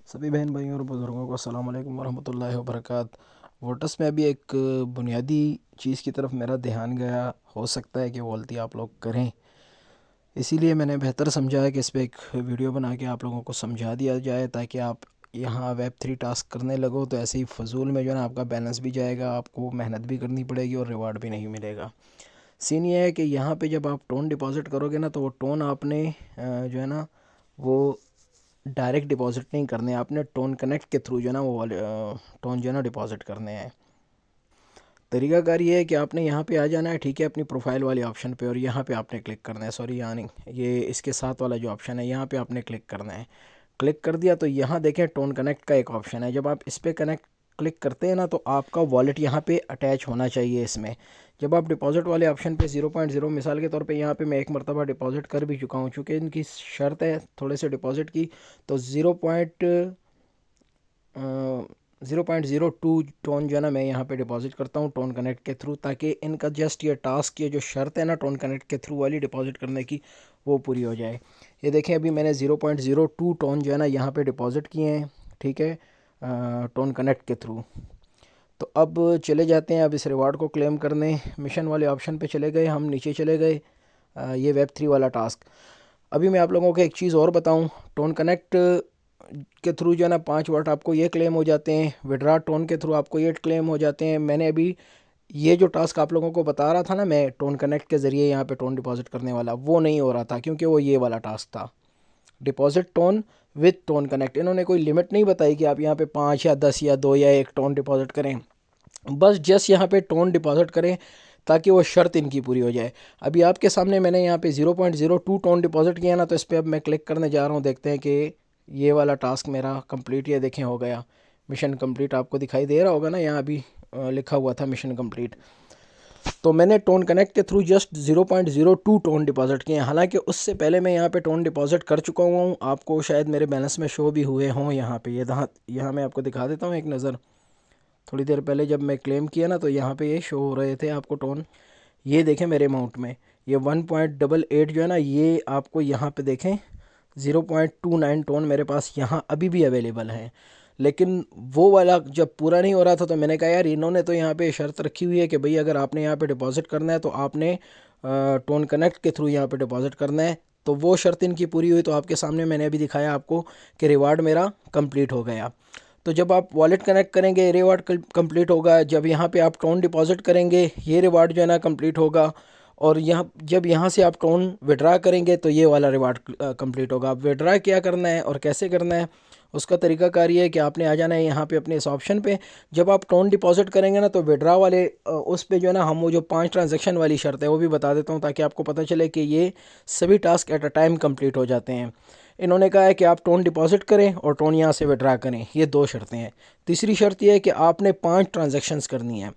सभी बहन भाइयों और बुज़ुर्गों को अस्सलाम वालेकुम वरहमतुल्लाहि वबरकातुहू। वोटस में अभी एक बुनियादी चीज़ की तरफ मेरा ध्यान गया, हो सकता है कि वो गलती आप लोग करें, इसीलिए मैंने बेहतर समझा है कि इस पर एक वीडियो बना के आप लोगों को समझा दिया जाए, ताकि आप यहाँ वेब 3 टास्क करने लगो तो ऐसे ही फ़जूल में जो है ना आपका बैलेंस भी जाएगा, आपको मेहनत भी करनी पड़ेगी और रिवार्ड भी नहीं मिलेगा। सीन ये है कि यहाँ पे जब आप टोन डिपॉज़िट करोगे ना, तो वो टोन आपने जो है ना वो डायरेक्ट डिपॉज़िट नहीं करने, आपने टोन कनेक्ट के थ्रू जो है ना वो वाले टोन जो है ना डिपॉज़िट करने हैं। तरीकाकार ये है कि आपने यहाँ पे आ जाना है, ठीक है, अपनी प्रोफाइल वाले ऑप्शन पे, और यहाँ पे आपने क्लिक करना है, सॉरी यहाँ नहीं, ये इसके साथ वाला जो ऑप्शन है यहाँ पे आपने क्लिक करना है। क्लिक कर दिया तो यहाँ देखें टोन कनेक्ट का एक ऑप्शन है, जब आप इस पर कनेक्ट क्लिक करते हैं ना तो आपका वॉलेट यहाँ पे अटैच होना चाहिए इसमें। जब आप डिपॉज़िट वाले ऑप्शन पे 0.0 मिसाल के तौर पे यहाँ पे मैं एक मरतबा डिपॉज़िट कर भी चुका हूँ, चूँकि इनकी शर्त है थोड़े से डिपॉज़िट की, तो 0.02 टोन जो है ना मैं यहाँ पे डिपॉज़िट करता हूँ टोन कनेक्ट के थ्रू, ताकि इनका जस्ट ये टास्क, ये जो शर्त है ना टोन कनेक्ट के थ्रू वाली डिपॉज़िट करने की, वो पूरी हो जाए। ये देखें अभी मैंने 0.02 टोन जो है ना यहाँ पे डिपॉज़िट किए हैं, ठीक है, टोन कनेक्ट के थ्रू। तो अब चले जाते हैं, अब इस रिवार्ड को क्लेम करने मिशन वाले ऑप्शन पे चले गए, हम नीचे चले गए, ये वेब 3 वाला टास्क। अभी मैं आप लोगों को एक चीज़ और बताऊं, टोन कनेक्ट के थ्रू जो है ना 5 वाट आपको ये क्लेम हो जाते हैं, विड्रा टोन के थ्रू आपको ये क्लेम हो जाते हैं। मैंने अभी ये जो टास्क आप लोगों को बता रहा था ना, मैं टोन कनेक्ट के ज़रिए यहाँ पे टोन डिपॉजिट करने वाला, वो नहीं हो रहा था क्योंकि वो ये वाला टास्क था, deposit tone with tone connect. इन्होंने कोई लिमिट नहीं बताई कि आप यहाँ पे 5 या 10 या 2 या 1 टोन डिपॉजिट करें, बस जस्ट यहाँ पे टोन डिपॉजिट करें ताकि वो शर्त इनकी पूरी हो जाए। अभी आपके सामने मैंने यहाँ पे 0.02 टोन डिपॉजिट किया ना, तो इस पर अब मैं क्लिक करने जा रहा हूँ, देखते हैं कि ये वाला टास्क मेरा कंप्लीट, ये देखें हो गया, मिशन कंप्लीट। आपको दिखाई दे रहा होगा ना, यहाँ अभी लिखा हुआ था मिशन कंप्लीट। तो मैंने टोन कनेक्ट के थ्रू जस्ट 0.02 टोन डिपॉजिट किए हैं, हालांकि उससे पहले मैं यहाँ पे टोन डिपॉजिट कर चुका हुआ हूँ, आपको शायद मेरे बैलेंस में शो भी हुए हों यहाँ पे। ये यहाँ मैं आपको दिखा देता हूँ एक नज़र। थोड़ी देर पहले जब मैं क्लेम किया ना, तो यहाँ पे ये शो हो रहे थे आपको टोन, ये देखें मेरे अमाउंट में ये 1.88 जो है ना, ये आपको यहाँ पे देखें 0.29 टोन मेरे पास यहाँ अभी भी अवेलेबल है। लेकिन वो वाला जब पूरा नहीं हो रहा था, तो मैंने कहा यार इन्होंने तो यहाँ पे शर्त रखी हुई है कि भाई अगर आपने यहाँ पे डिपॉज़िट करना है तो आपने टोन कनेक्ट के थ्रू यहाँ पे डिपॉज़िट करना है। तो वो शर्त इनकी पूरी हुई, तो आपके सामने मैंने अभी दिखाया आपको कि रिवार्ड मेरा कंप्लीट हो गया। तो जब आप वॉलेट कनेक्ट करेंगे रिवार्ड कंप्लीट होगा, जब यहाँ पे आप टोन डिपॉजिट करेंगे ये रिवार्ड जो है ना कंप्लीट होगा, और यहाँ जब यहाँ से आप टोन विड्रा करेंगे तो ये वाला रिवार्ड कंप्लीट होगा। आप विड्रा क्या करना है और कैसे करना है, उसका तरीकाकार ये है कि आपने आ जाना है यहाँ पे अपने इस ऑप्शन पे। जब आप टोन डिपॉजिट करेंगे ना, तो विड्रा वाले उस पे जो है ना, हम वो जो 5 ट्रांजेक्शन वाली शर्त है वो भी बता देता हूँ, ताकि आपको पता चले कि ये सभी task at a time complete हो जाते हैं। इन्होंने कहा है कि आप टोन डिपॉजिट करें और टोन यहाँ से विड्रा करें, ये 2 शर्तें हैं। तीसरी शर्त यह है कि आपने 5 ट्रांजेक्शन्स करनी है।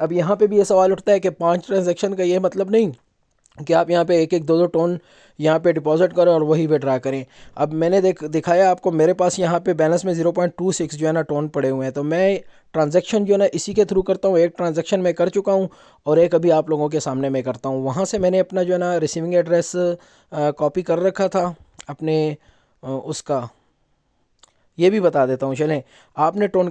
अब यहाँ पे भी ये सवाल उठता है कि 5 ट्रांजेक्शन का ये मतलब नहीं कि आप यहाँ पे एक एक दो दो टोन यहाँ पे डिपॉजिट करें और वही विड्रा करें। अब मैंने दिखाया आपको, मेरे पास यहाँ पे बैलेंस में 0.26 जो है ना टोन पड़े हुए हैं, तो मैं ट्रांजैक्शन जो है ना इसी के थ्रू करता हूँ। एक ट्रांजैक्शन मैं कर चुका हूँ और एक अभी आप लोगों के सामने मैं करता हूँ। वहाँ से मैंने अपना जो है ना रिसीविंग एड्रेस कॉपी कर रखा था अपने उसका, ये भी बता देता हूँ चलें। आपने टोन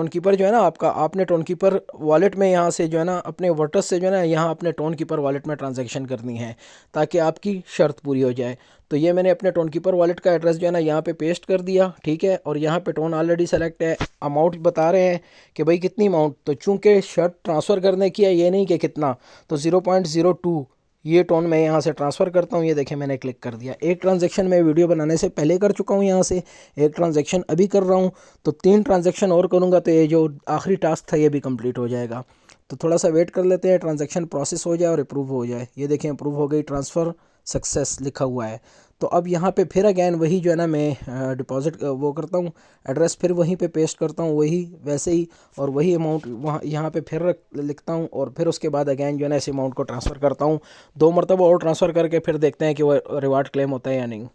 कीपर जो है ना आपका, आपने टोन कीपर वॉलेट में यहाँ से जो है ना अपने वर्टस से जो है ना यहाँ अपने टोन कीपर वॉलेट में ट्रांजैक्शन करनी है, ताकि आपकी शर्त पूरी हो जाए। तो ये मैंने अपने टोन कीपर वॉलेट का एड्रेस जो है ना यहाँ पे पेस्ट कर दिया, ठीक है, और यहाँ पे टोन ऑलरेडी सेलेक्ट है। अमाउंट बता रहे हैं कि भाई कितनी अमाउंट, तो चूँकि शर्त ट्रांसफ़र करने की है, ये नहीं कि कितना, तो 0.02 ये टोन मैं यहाँ से ट्रांसफ़र करता हूँ। ये देखें मैंने क्लिक कर दिया। एक ट्रांजैक्शन मैं वीडियो बनाने से पहले कर चुका हूँ यहाँ से, एक ट्रांजैक्शन अभी कर रहा हूँ, तो 3 ट्रांजैक्शन और करूँगा तो ये जो आखिरी टास्क था ये भी कंप्लीट हो जाएगा। तो थोड़ा सा वेट कर लेते हैं, ट्रांजैक्शन प्रोसेस हो जाए और अप्रूव हो जाए। ये देखें अप्रूव हो गई, ट्रांसफ़र सक्सेस लिखा हुआ है। तो अब यहाँ पे फिर अगैन वही जो है ना मैं डिपॉजिट वो करता हूँ, एड्रेस फिर वहीं पे पेस्ट करता हूँ वही वैसे ही, और वही अमाउंट वहाँ यहाँ पे फिर लिखता हूँ, और फिर उसके बाद अगैन जो है ना इस अमाउंट को ट्रांसफ़र करता हूँ। 2 मरतबा और ट्रांसफ़र करके फिर देखते हैं कि वो रिवार्ड क्लेम होता है या नहीं।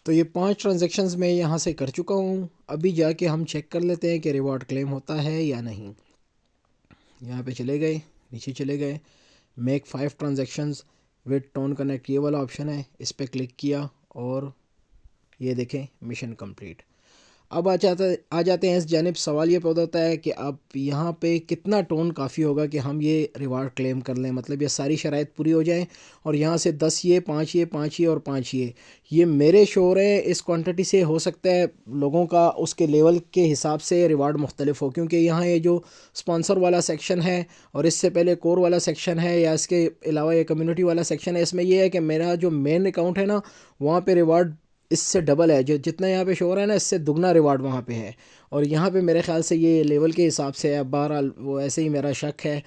तो ये 5 ट्रांजेक्शन्स मैं यहाँ से कर चुका हूँ। अभी जाके हम चेक कर लेते हैं कि रिवॉर्ड क्लेम होता है या नहीं। यहाँ पे चले गए, नीचे चले गए, make 5 transactions with tone connect, ये वाला ऑप्शन है, इस पर क्लिक किया और ये देखें मिशन कंप्लीट। अब आ जाते हैं इस जानिब। सवाल ये पैदा होता है कि अब यहाँ पे कितना टोन काफ़ी होगा कि हम ये रिवार्ड क्लेम कर लें, मतलब ये सारी शराइत पूरी हो जाएं और यहाँ से 10 ये 5 ये 5 ये और 5 ये मेरे शो रहे हैं। इस क्वांटिटी से हो सकता है लोगों का उसके लेवल के हिसाब से रिवार्ड मुख्तलिफ हो, क्योंकि यहाँ ये जो स्पॉन्सर वाला सेक्शन है और इससे पहले कोर वाला सेक्शन है या इसके अलावा ये कम्युनिटी वाला सेक्शन है, इसमें यह है कि मेरा जो मेन अकाउंट है ना वहाँ पे रिवार्ड इससे डबल है, जो जितना यहाँ पे शो हो रहा है ना इससे दुगना रिवार्ड वहाँ पे है। और यहाँ पे मेरे ख्याल से ये लेवल के हिसाब से है। बहरहाल वो ऐसे ही मेरा शक है,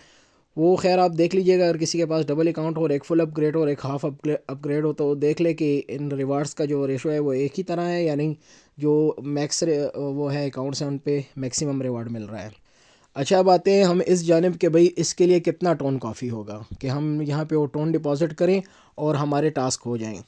वो खैर आप देख लीजिएगा। अगर किसी के पास डबल अकाउंट हो और एक फुल अपग्रेड हो और एक हाफ अपग्रेड हो तो देख ले कि इन रिवार्ड्स का जो रेशो है वो एक ही तरह है, यानी जो मैक्स वो है अकाउंट्स हैं उन पे मैक्सिमम रिवार्ड मिल रहा है। अच्छा, अब आते हैं हम इस जानिब के भाई इसके लिए कितना टोन काफ़ी होगा कि हम यहाँ पे वो टोन डिपॉजिट करें और हमारे टास्क हो जाएं।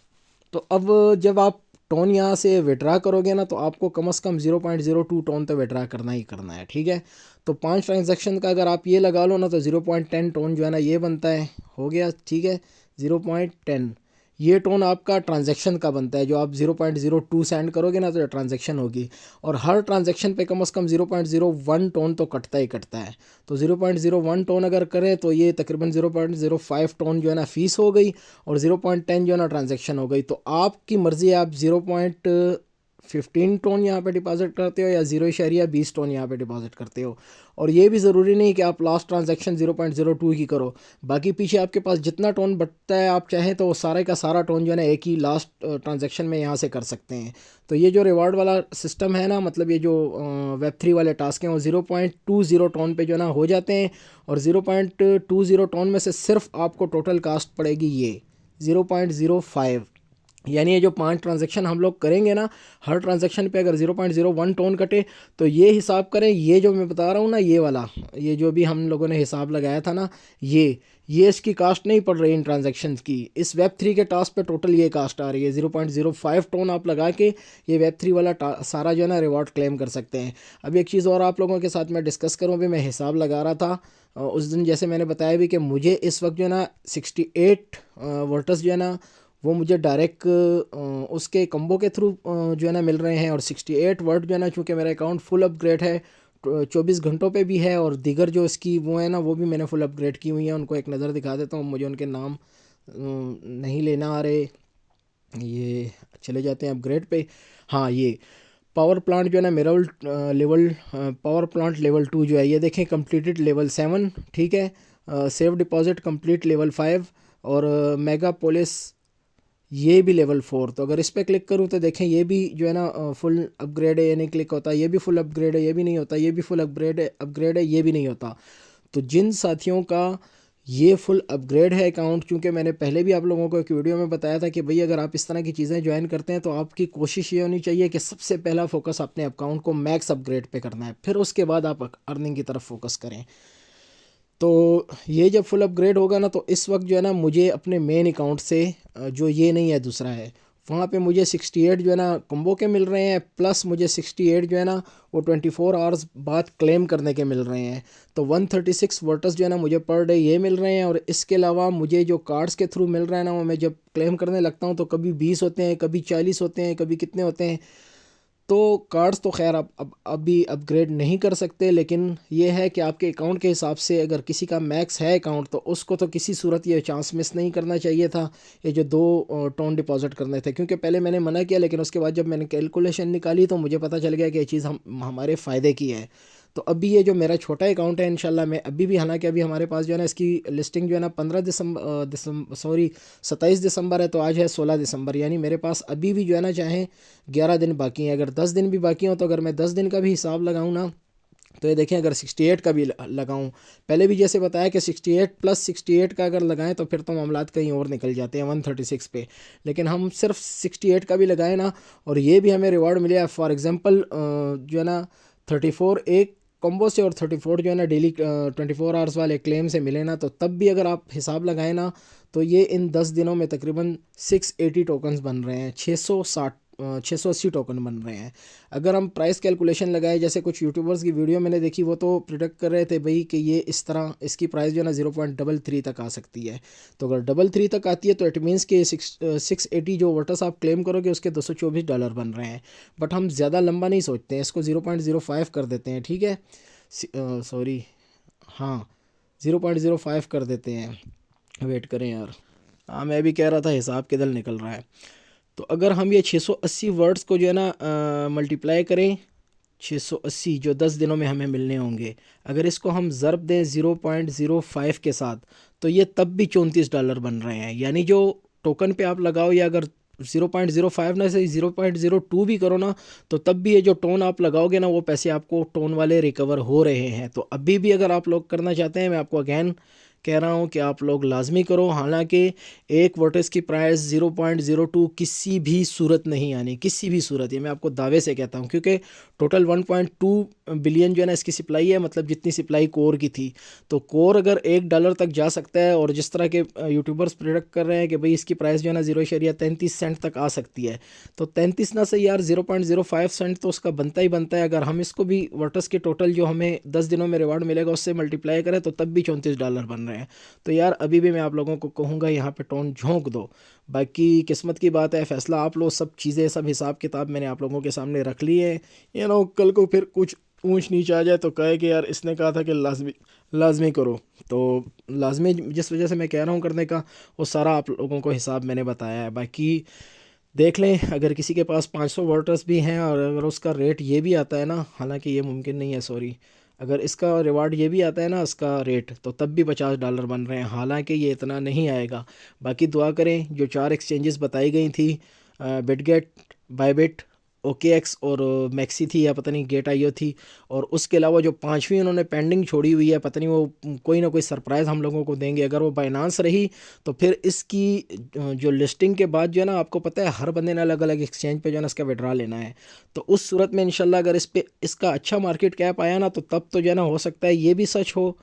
तो अब जब आप टोन यहाँ से विड्रा करोगे ना तो आपको कम से कम 0.02 टोन तो विड्रा करना ही करना है, ठीक है। तो 5 ट्रांजैक्शन का अगर आप ये लगा लो ना तो 0.10 टोन जो है ना ये बनता है, हो गया, ठीक है। 0.10 ये टोन आपका ट्रांजैक्शन का बनता है, जो आप 0.02 सेंड करोगे ना तो ट्रांजैक्शन होगी। और हर ट्रांजैक्शन पे कम से कम 0.01 टोन तो कटता ही कटता है। तो 0.01 टोन अगर करें तो ये तकरीबन 0.05 टोन जो है ना फ़ीस हो गई और 0.10 जो है ना ट्रांजैक्शन हो गई। तो आपकी मर्ज़ी है, आप 0.15 टोन यहाँ पे डिपॉजिट करते हो या 0.20 टोन यहाँ पे डिपॉजिट करते हो। और ये भी ज़रूरी नहीं कि आप लास्ट ट्रांजैक्शन 0.02 की करो, बाकी पीछे आपके पास जितना टोन बचता है आप चाहें तो वो सारे का सारा टोन जो है ना एक ही लास्ट ट्रांजैक्शन में यहाँ से कर सकते हैं। तो ये जो रिवार्ड वाला सिस्टम है ना, मतलब ये जो Web3 वाले टास्क हैं वो 0.20 टोन पे जो है ना हो जाते हैं। और 0.20 टोन में से सिर्फ आपको टोटल कास्ट पड़ेगी ये 0.05, यानी ये जो 5 ट्रांजैक्शन हम लोग करेंगे ना, हर ट्रांजैक्शन पे अगर 0.01 टोन कटे तो ये हिसाब करें, ये जो मैं बता रहा हूँ ना ये वाला, ये जो भी हम लोगों ने हिसाब लगाया था ना, ये इसकी कास्ट नहीं पड़ रही इन ट्रांजैक्शन की। इस Web3 के टास्क पे टोटल ये कास्ट आ रही है 0.05 टोन। आप लगा के ये Web3 वाला सारा जो है ना रिवॉर्ड क्लेम कर सकते हैं। अब एक चीज़ और आप लोगों के साथ मैं डिस्कस करूँ, भी मैं हिसाब लगा रहा था उस दिन, जैसे मैंने बताया भी कि मुझे इस वक्त जो है ना 68 वर्टस जो है ना वो मुझे डायरेक्ट उसके कम्बो के थ्रू जो है ना मिल रहे हैं। और 68 वर्ड जो है ना, चूँकि मेरा अकाउंट फुल अपग्रेड है, 24 घंटों पे भी है, और दीगर जो इसकी वो है ना वो भी मैंने फुल अपग्रेड की हुई है। उनको एक नज़र दिखा देता हूँ, मुझे उनके नाम नहीं लेना आ रहे, ये चले जाते हैं अपग्रेड पे। हाँ, ये पावर प्लांट जो है ना मेरा लेवल पावर प्लांट लेवल 2 जो है ये देखें कंप्लीटेड लेवल 7, ठीक है। सेफ डिपॉजिट कंप्लीट लेवल 5 और मेगा पोलिस ये भी लेवल 4। तो अगर इस पर क्लिक करूँ तो देखें ये भी जो है ना फुल अपग्रेड है, ये नहीं क्लिक होता, ये भी फुल अपग्रेड है, ये भी नहीं होता, ये भी फुल अपग्रेड है, ये भी नहीं होता। तो जिन साथियों का ये फुल अपग्रेड है अकाउंट, क्योंकि मैंने पहले भी आप लोगों को एक वीडियो में बताया था कि भाई अगर आप इस तरह की चीज़ें ज्वाइन करते हैं तो आपकी कोशिश ये होनी चाहिए कि सबसे पहला फोकस अपने अकाउंट को मैक्स अपग्रेड पे करना है, फिर उसके बाद आप अर्निंग की तरफ फोकस करें। तो ये जब फुल अपग्रेड होगा ना तो इस वक्त जो है ना मुझे अपने मेन अकाउंट से जो ये नहीं है दूसरा है, वहाँ पे मुझे 68 जो है ना कम्बो के मिल रहे हैं, प्लस मुझे 68 जो है ना वो 24 आवर्स बाद क्लेम करने के मिल रहे हैं। तो 136 वर्टस जो है ना मुझे पर डे ये मिल रहे हैं। और इसके अलावा मुझे जो कार्ड्स के थ्रू मिल रहा है ना वो मैं जब क्लेम करने लगता हूँ तो कभी 20 होते हैं, कभी 40 होते हैं, कभी कितने होते हैं। तो कार्ड्स तो खैर आप अब अभी अपग्रेड नहीं कर सकते, लेकिन ये है कि आपके अकाउंट के हिसाब से अगर किसी का मैक्स है अकाउंट तो उसको तो किसी सूरत ये चांस मिस नहीं करना चाहिए था ये जो 2 टोन डिपॉजिट करने थे। क्योंकि पहले मैंने मना किया, लेकिन उसके बाद जब मैंने कैलकुलेशन निकाली तो मुझे पता चल गया कि ये चीज़ हम हमारे फ़ायदे की है। तो अभी ये जो मेरा छोटा अकाउंट है इंशाल्लाह मैं अभी भी, हालांकि अभी हमारे पास जो है ना इसकी लिस्टिंग जो है ना 27 दिसंबर है, तो आज है 16 दिसंबर, यानी मेरे पास अभी भी जो है ना चाहे 11 दिन बाकी हैं। अगर 10 दिन भी बाकी हों तो अगर मैं 10 दिन का भी हिसाब लगाऊं ना तो ये देखें, अगर 68 का भी लगाऊं, पहले भी जैसे बताया कि 68 प्लस 68 का अगर लगाएं तो फिर तो मामलात कहीं और निकल जाते हैं 136 पे, लेकिन हम सिर्फ 68 का भी लगाएं ना और ये भी हमें रिवॉर्ड मिले। फॉर एग्जांपल जो है ना 34 एक कॉम्बो से और 34 जो है ना डेली 24 आवर्स वाले क्लेम से मिले ना, तो तब भी अगर आप हिसाब लगाएं ना तो ये इन 10 दिनों में तकरीबन 680 टोकन्स बन रहे हैं, 660 680 टोकन बन रहे हैं। अगर हम प्राइस कैलकुलेशन लगाए, जैसे कुछ यूट्यूबर्स की वीडियो मैंने देखी, वो तो प्रिडिक्ट कर रहे थे भाई कि ये इस तरह इसकी प्राइस जो है ना 0.33 तक आ सकती है। तो अगर 33 तक आती है तो इट मीन्स कि 680 जो वर्टस आप क्लेम करोगे उसके $224 बन रहे हैं। बट हम ज़्यादा लंबा नहीं सोचते हैं, इसको 0.05 कर देते हैं, ठीक है, सॉरी, हाँ 0.05 कर देते हैं। वेट करें यार, हाँ मैं भी कह रहा था हिसाब किधर निकल रहा है। तो अगर हम ये 680 वर्ड्स को जो है ना मल्टीप्लाई करें, 680 जो 10 दिनों में हमें मिलने होंगे, अगर इसको हम ज़रब दें 0.05 के साथ, तो ये तब भी $34 बन रहे हैं। यानी जो टोकन पे आप लगाओ, या अगर 0.05 ना से 0.02 भी करो ना, तो तब भी ये जो टोन आप लगाओगे ना, वो पैसे आपको टोन वाले रिकवर हो रहे हैं। तो अभी भी अगर आप लोग करना चाहते हैं, मैं आपको अगैन कह रहा हूँ कि आप लोग लाजमी करो। हालांकि एक वर्टेक्स की प्राइस 0.02 किसी भी सूरत नहीं आनी, किसी भी सूरत, ये मैं आपको दावे से कहता हूँ, क्योंकि टोटल 1.2 बिलियन जो है ना इसकी सप्लाई है, मतलब जितनी सप्लाई कोर की थी। तो कोर अगर $1 तक जा सकता है, और जिस तरह के यूट्यूबर्स प्रेडिक्ट कर रहे हैं कि भाई इसकी प्राइस जो है ना 0.33 सेंट तक आ सकती है, तो 33 ना से यार 0.05 सेंट तो उसका बनता ही बनता है। अगर हम इसको भी वर्टस के टोटल जो हमें 10 दिनों में रिवार्ड मिलेगा उससे मल्टीप्लाई करें, तो तब भी $34 बन रहे हैं। तो यार अभी भी मैं आप लोगों को कहूँगा यहाँ पे टोन झोंक दो। बाकी किस्मत की बात है, फ़ैसला आप लोग, सब चीज़ें, सब हिसाब किताब मैंने आप लोगों के सामने रख ली है। कल को फिर कुछ ऊंच नीच आ जाए तो कहे कि यार इसने कहा था कि लाजमी लाजमी करो। तो लाजमी जिस वजह से मैं कह रहा हूँ करने का, वो सारा आप लोगों को हिसाब मैंने बताया है। बाकी देख लें, अगर किसी के पास 500 वोटर्स भी हैं और अगर उसका रेट ये भी आता है ना, हालांकि ये मुमकिन नहीं है, सॉरी, अगर इसका रिवार्ड ये भी आता है ना इसका रेट, तो तब भी $50 बन रहे हैं। हालांकि ये इतना नहीं आएगा। बाकी दुआ करें, जो 4 एक्सचेंजेस बताई गई थी, बिटगेट, बायबिट, OKX और मैक्सी थी, या पता नहीं गेट आईओ थी, और उसके अलावा जो पांचवी उन्होंने पेंडिंग छोड़ी हुई है, पता नहीं वो कोई ना कोई सरप्राइज़ हम लोगों को देंगे। अगर वो बाइनांस रही तो फिर इसकी जो लिस्टिंग के बाद जो है ना, आपको पता है हर बंदे ने अलग अलग एक्सचेंज पे जो है ना इसका विड्रा लेना है। तो उस सूरत में इंशाल्लाह अगर इस पे इसका अच्छा मार्केट कैप आया ना, तो तब तो जो है ना हो सकता है ये भी सच हो,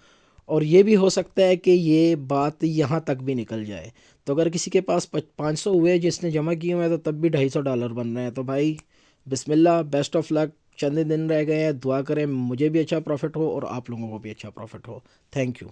और ये भी हो सकता है कि ये बात यहाँ तक भी निकल जाए। तो अगर किसी के पास 500 हुए जिसने जमा किए हुए हैं, तो तब भी $250 बन रहे हैं। तो भाई बिस्मिल्लाह, बेस्ट ऑफ लक। चंद दिन रह गए हैं, दुआ करें मुझे भी अच्छा प्रॉफिट हो और आप लोगों को भी अच्छा प्रॉफिट हो। Thank you.